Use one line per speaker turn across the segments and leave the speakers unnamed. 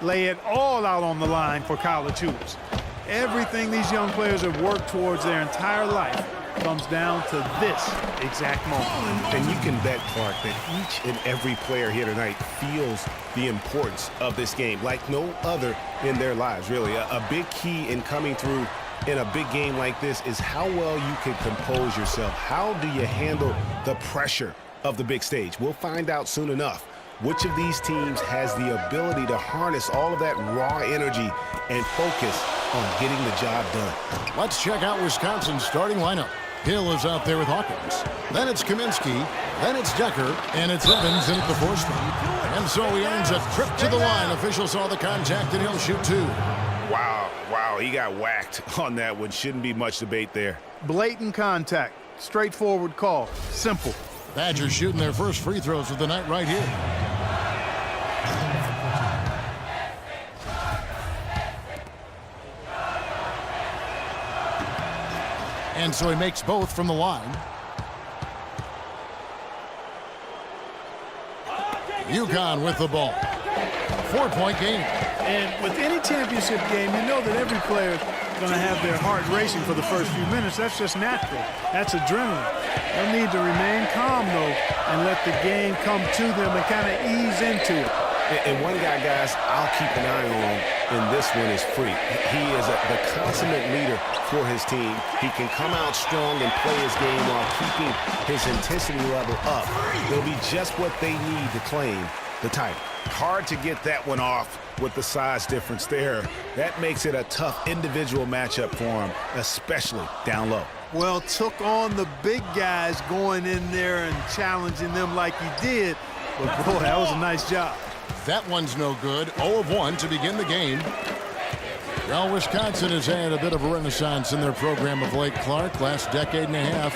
lay it all out on the line for college hoops. Everything these young players have worked towards their entire life comes down to this exact moment.
And you can bet, Clark, that each and every player here tonight feels the importance of this game like no other in their lives, really. A big key in coming through in a big game like this is how well you can compose yourself. How do you handle the pressure of the big stage? We'll find out soon enough which of these teams has the ability to harness all of that raw energy and focus on getting the job done.
Let's check out Wisconsin's starting lineup. Hill is out there with Hawkins. Then it's Kaminsky. Then it's Decker. And it's Evans in at the 4 spot. And so he earns a trip to the line. Officials saw the contact and he'll shoot 2.
Wow, he got whacked on that one. Shouldn't be much debate there.
Blatant contact. Straightforward call. Simple.
Badgers shooting their first free throws of the night right here. And so he makes both from the line. UConn with the ball. 4-point game.
And with any championship game, you know that every player is going to have their heart racing for the first few minutes. That's just natural. That's adrenaline. They'll need to remain calm, though, and let the game come to them and kind of ease into it.
And one guy, guys, I'll keep an eye on in this one is Freak. He is the consummate leader for his team. He can come out strong and play his game while keeping his intensity level up. They'll be just what they need to claim the title. Hard to get that one off with the size difference there. That makes it a tough individual matchup for him, especially down low.
Well, took on the big guys going in there and challenging them like he did. But, boy, that was a nice job.
That one's no good. 0 of 1 to begin the game. Well, Wisconsin has had a bit of a renaissance in their program of late, Clark. Last decade and a half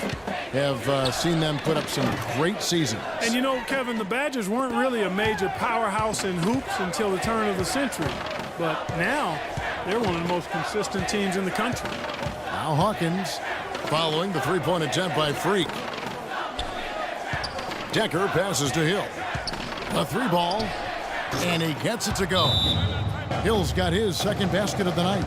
have seen them put up some great seasons.
And you know, Kevin, the Badgers weren't really a major powerhouse in hoops until the turn of the century. But now, they're one of the most consistent teams in the country.
Now Hawkins following the three-point attempt by Freak. Decker passes to Hill. A 3-ball, and he gets it to go. Hill's got his second basket of the night.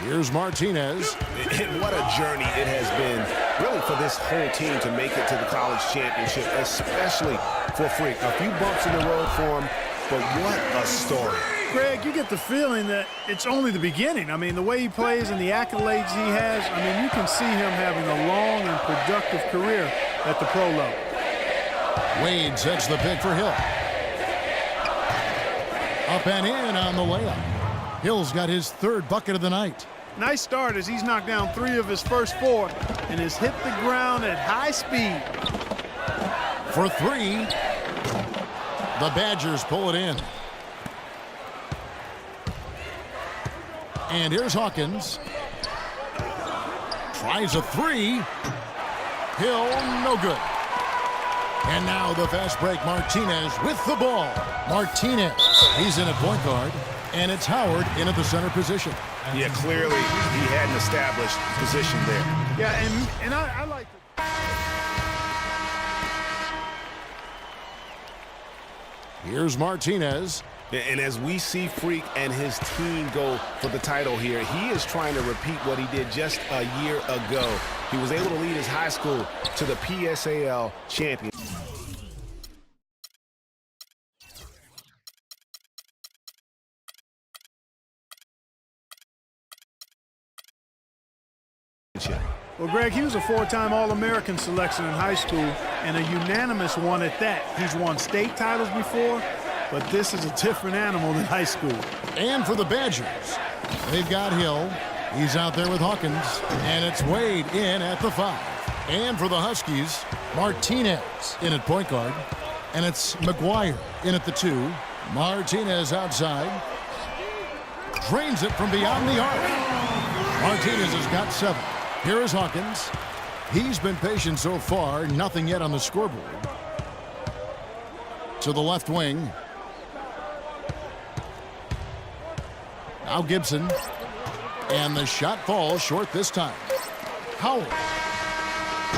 Here's Martinez.
And what a journey it has been, really, for this whole team to make it to the college championship, especially for Freak. A few bumps in the road for him, but what a story.
Greg, you get the feeling that it's only the beginning. I mean, the way he plays and the accolades he has, I mean, you can see him having a long and productive career at the pro level.
Wade sets the pick for Hill. Up and in on the layup. Hill's got his third bucket of the night.
Nice start as he's knocked down 3 of his first 4 and has hit the ground at high speed.
For 3. The Badgers pull it in. And here's Hawkins. Tries a 3. Hill, no good. And now the fast break, Martinez with the ball. Martinez, he's in at point guard. And it's Howard in at the center position.
Yeah, clearly he had an established position there.
Yeah, and I like it.
Here's Martinez.
And as we see Freak and his team go for the title here, he is trying to repeat what he did just a year ago. He was able to lead his high school to the PSAL champion.
Well, Greg, he was a 4-time All-American selection in high school and a unanimous one at that. He's won state titles before, but this is a different animal than high school.
And for the Badgers, they've got Hill. He's out there with Hawkins, and it's Wade in at the 5. And for the Huskies, Martinez in at point guard, and it's McGuire in at the 2. Martinez outside. Drains it from beyond the arc. Martinez has got 7. Here is Hawkins. He's been patient so far, nothing yet on the scoreboard. To the left wing. Now Gibson. And the shot falls short this time. Howell.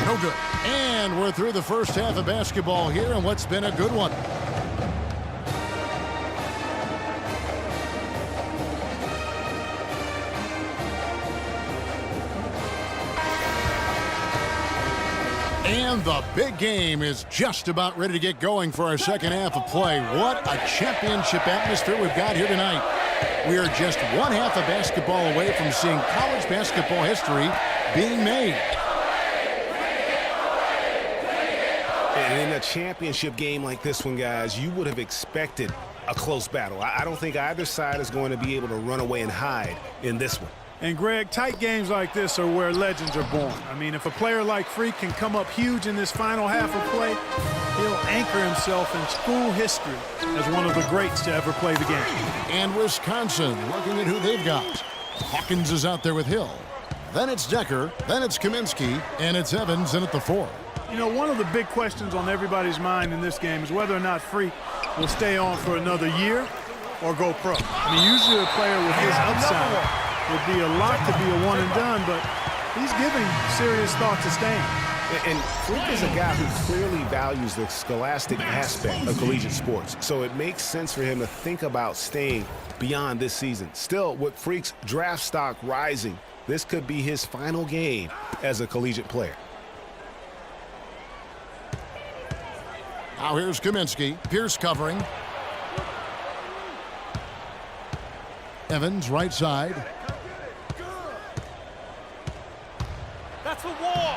No good. And we're through the first half of basketball here, and what's been a good one. And the big game is just about ready to get going for our second half of play. What a championship atmosphere we've got here tonight. We are just one half of basketball away from seeing college basketball history being made.
And in a championship game like this one, guys, you would have expected a close battle. I don't think either side is going to be able to run away and hide in this one.
And, Greg, tight games like this are where legends are born. I mean, if a player like Freak can come up huge in this final half of play, he'll anchor himself in school history as one of the greats to ever play the game.
And Wisconsin looking at who they've got. Hawkins is out there with Hill. Then it's Decker. Then it's Kaminsky. And it's Evans in at the 4.
You know, one of the big questions on everybody's mind in this game is whether or not Freak will stay on for another year or go pro. I mean, usually a player with his upside would be a lot to be a one and done, but he's giving serious thought to staying.
And Freak is a guy who clearly values the scholastic aspect of collegiate sports, so it makes sense for him to think about staying beyond this season. Still, with Freak's draft stock rising, this could be his final game as a collegiate player.
Now here's Kaminsky. Pierce covering. Evans right side.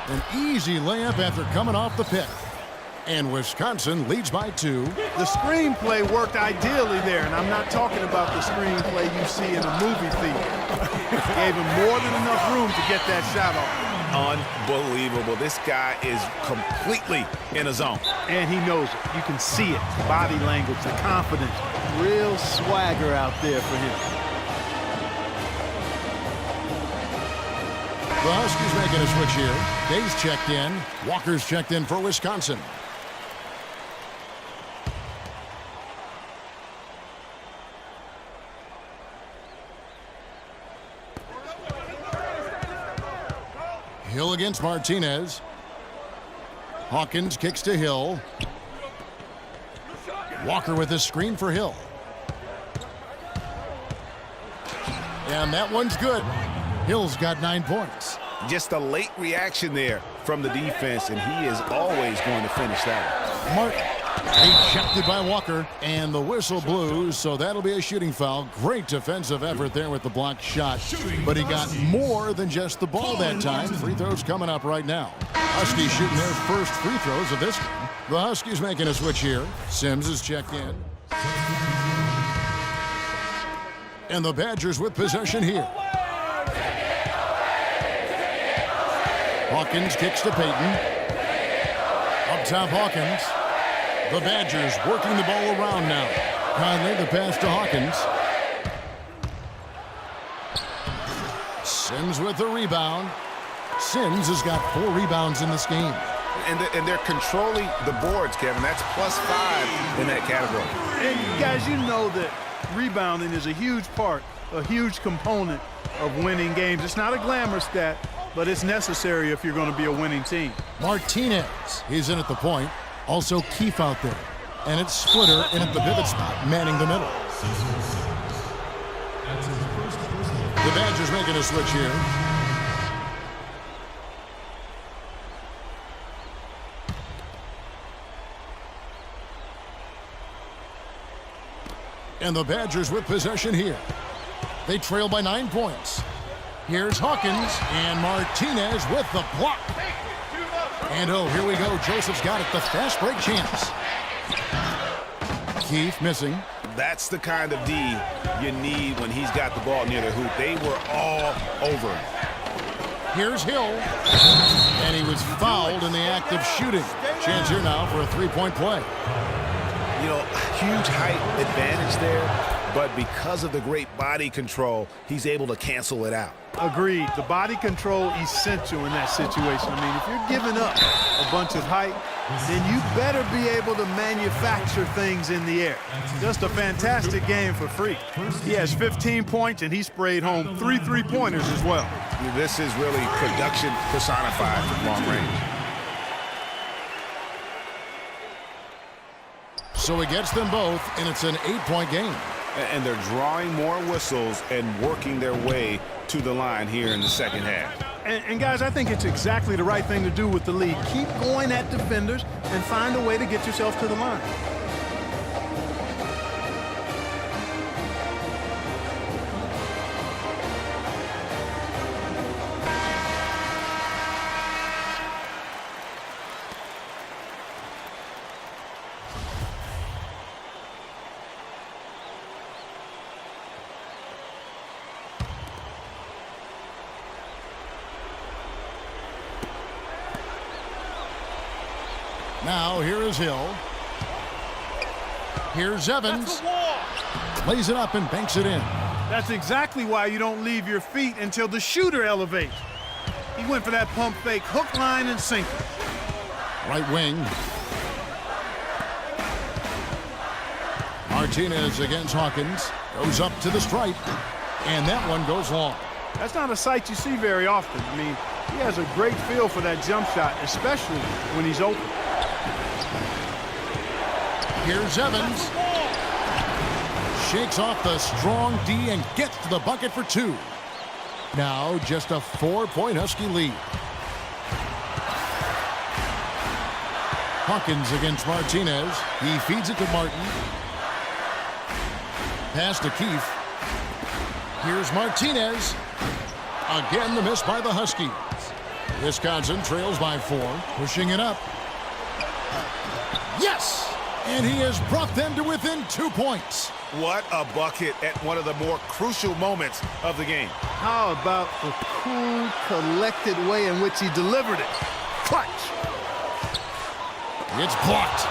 An easy layup after coming off the pick. And Wisconsin leads by 2.
The screenplay worked ideally there, and I'm not talking about the screenplay you see in a movie theater. Gave him more than enough room to get that shot off.
Unbelievable. This guy is completely in a zone.
And he knows it. You can see it. Body language, the confidence. Real swagger out there for him.
The Huskies making a switch here. Day's checked in. Walker's checked in for Wisconsin. Hill against Martinez. Hawkins kicks to Hill. Walker with his screen for Hill. And that one's good. Hill's got 9 points.
Just a late reaction there from the defense, and he is always going to finish that.
Martin ejected by Walker, and the whistle blows, so that'll be a shooting foul. Great defensive effort there with the blocked shot, but he got more than just the ball that time. Free throws coming up right now. Huskies shooting their first free throws of this game. The Huskies making a switch here. Sims is checked in. And the Badgers with possession here. Hawkins kicks to Payton. Up top, Hawkins. The Badgers working the ball around now. Conley, the pass to Hawkins. Sims with the rebound. Sims has got 4 rebounds in this game.
And they're controlling the boards, Kevin. That's +5 in that category.
And guys, you know that rebounding is a huge part, a huge component of winning games. It's not a glamour stat, but it's necessary if you're going to be a winning team.
Martinez, he's in at the point. Also Keefe out there. And it's Splitter in at the pivot spot, manning the middle. The Badgers making a switch here. And the Badgers with possession here. They trail by 9 points. Here's Hawkins, and Martinez with the block. And oh, here we go. Joseph's got it. The fast break chance. Keefe missing.
That's the kind of D you need when he's got the ball near the hoop. They were all over him.
Here's Hill. And he was fouled in the act of shooting. Chance here now for a three-point play.
You know, huge height advantage there, but because of the great body control, he's able to cancel it out.
Agreed. The body control essential in that situation. I mean, if you're giving up a bunch of height, then you better be able to manufacture things in the air. Just a fantastic game for Freak. He has 15 points, and he sprayed home 3 3-pointers as well.
This is really production personified from long range.
So he gets them both, and it's an 8-point game.
And they're drawing more whistles and working their way to the line here in the second half.
And guys, I think it's exactly the right thing to do with the lead. Keep going at defenders and find a way to get yourself to the line.
Now here is Hill. Here's Evans. Lays it up and banks it in.
That's exactly why you don't leave your feet until the shooter elevates. He went for that pump fake, hook, line, and sinker.
Right wing. Martinez against Hawkins. Goes up to the stripe. And that one goes long.
That's not a sight you see very often. I mean, he has a great feel for that jump shot, especially when he's open.
Here's Evans. Shakes off the strong D and gets to the bucket for 2. Now just a 4-point Husky lead. Hawkins against Martinez. He feeds it to Martin. Pass to Keefe. Here's Martinez. Again, the miss by the Huskies. Wisconsin trails by 4, pushing it up. Yes! And he has brought them to within 2 points.
What a bucket at one of the more crucial moments of the game.
How about the cool, collected way in which he delivered it? Clutch!
It's blocked.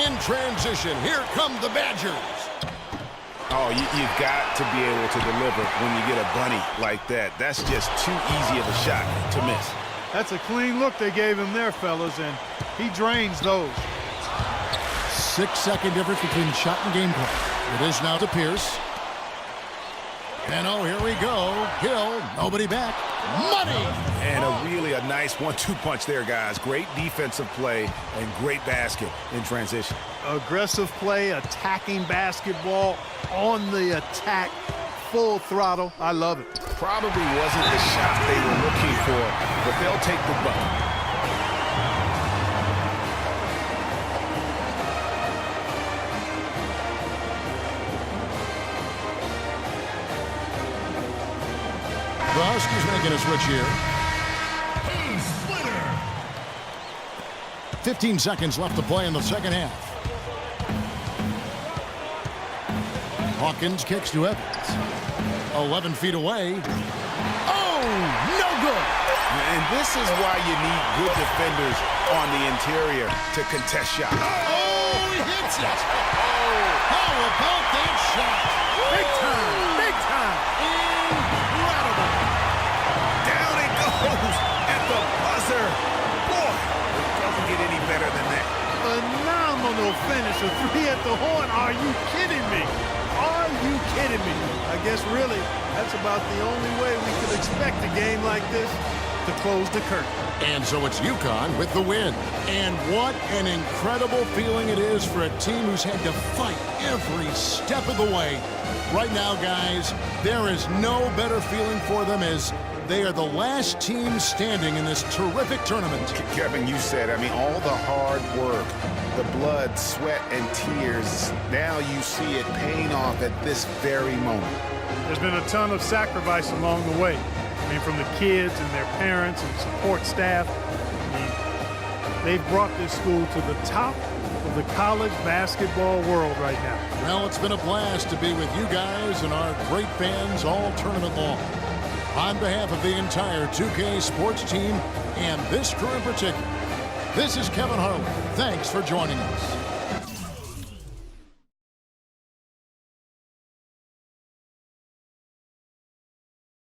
In transition, here come the Badgers.
Oh, you've got to be able to deliver when you get a bunny like that. That's just too easy of a shot to miss.
That's a clean look they gave him there, fellas, and he drains those.
6-second difference between shot and game clock. It is now to Pierce. And oh, here we go. Hill, nobody back. Money!
And a nice 1-2 punch there, guys. Great defensive play and great basket in transition.
Aggressive play, attacking basketball, on the attack, full throttle. I love it.
Probably wasn't the shot they were looking for, but they'll take the bucket.
The Huskies making a switch here. 15 seconds left to play in the second half. Hawkins kicks to Evans. 11 feet away. Oh, no good.
And this is why you need good defenders on the interior to contest shots.
Oh, he hits it. Oh, how about that shot?
Big time, big time.
Incredible.
Down it goes at the buzzer. Boy, it doesn't get any better than that.
Phenomenal finish, a 3 at the horn. Are you kidding me? Are you kidding me? I guess really that's about the only way we could expect a game like this to close the curtain.
And so it's UConn with the win. And what an incredible feeling it is for a team who's had to fight every step of the way. Right now, guys, there is no better feeling for them as they are the last team standing in this terrific tournament.
Kevin, you said, I mean, all the hard work, the blood, sweat, and tears, now you see it paying off at this very moment.
There's been a ton of sacrifice along the way. I mean, from the kids and their parents and support staff. I mean, they've brought this school to the top of the college basketball world right now.
Well, it's been a blast to be with you guys and our great fans all tournament long. On behalf of the entire 2K Sports team and this crew in particular, this is Kevin Harlan. Thanks for joining us.